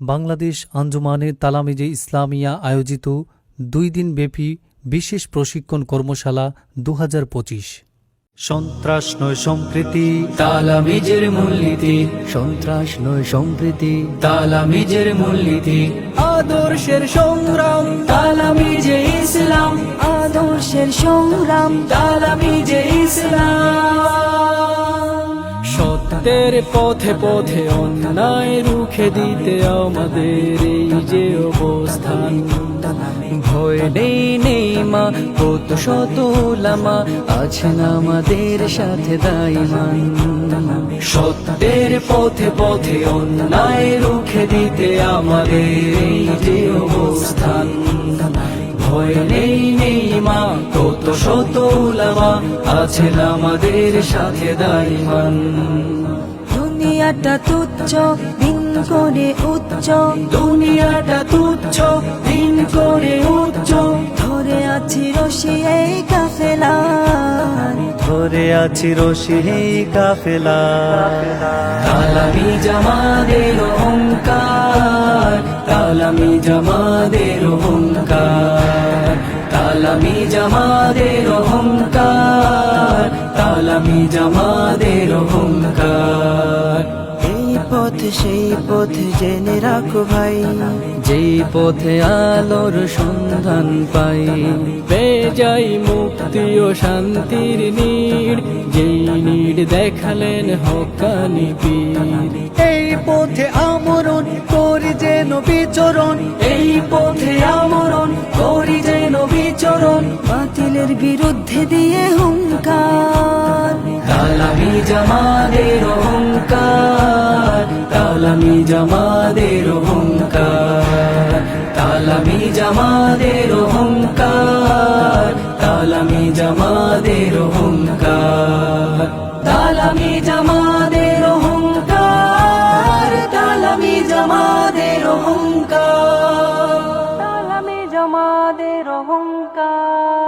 বাংলাদেশ আঞ্জুমানে তালামিজে ইসলামিয়া আয়োজিত 2 দিনব্যাপী বিশেষ প্রশিক্ষণ কর্মশালা 2025। সন্ত্রাস নয় সম্প্রীতি, তালামিজের মূলনীতি, সন্ত্রাস নয় সম্প্রীতি, তালামিজের মূলনীতি, আদর্শের সংগ্রাম, তালামিজে ইসলাম, আদর্শের সংগ্রাম, তালামিজে ইসলাম। সত্যের পথে পথে অন্যায় রুখে দিতে আমাদের এই যে অবস্থান। ভয় নেই নেই মা, কত শত উলামা আছেন আমাদের সাথে দাইমান। সত্যের পথে পথে অন্যায় রুখে দিতে আমাদের এই যে অবস্থান। ভয় নেই নেই মা, কত শত উলামা আছেন আমাদের সাথে দাইমান। দুনিয়াটা তুচ্ছ দিন করে উচ্চ, দুনিয়াটা তুচ্ছ দিন করে উচ্চ, ধরে আছি রশি এই কাফেলার, ধরে আছি রশি এই কাফেলা। তালামিজ আমাদের অহংকার, তালামিজ আমাদের অহংকার, তালামিজ আমাদের অহংকার, তালামিজ আমাদের অহংকার। এই পথ সেই পথ জেনে রাখো ভাই, যেই পথে আলোর সন্ধান পাই, পেয়ে যাই মুক্তি ও শান্তির নীড়, যেই নীড় দেখালেন হক্কানি পীর। এই পথে আমরণ করি যেন বিচরণ, এই পথে আমরণ করি যেন বিচরণ, বাতিলের বিরুদ্ধে দিয়ে হুঙ্কার। তালামিজ আমাদের অহংকার, তালামিজ আমাদের অহংকার, তালামিজ আমাদের অহংকার, তালামিজ আমাদের অহংকার, তালামিজ আমাদের অহংকার, তালামিজ আমাদের অহংকার। তালামিজ আমাদের অহংকার।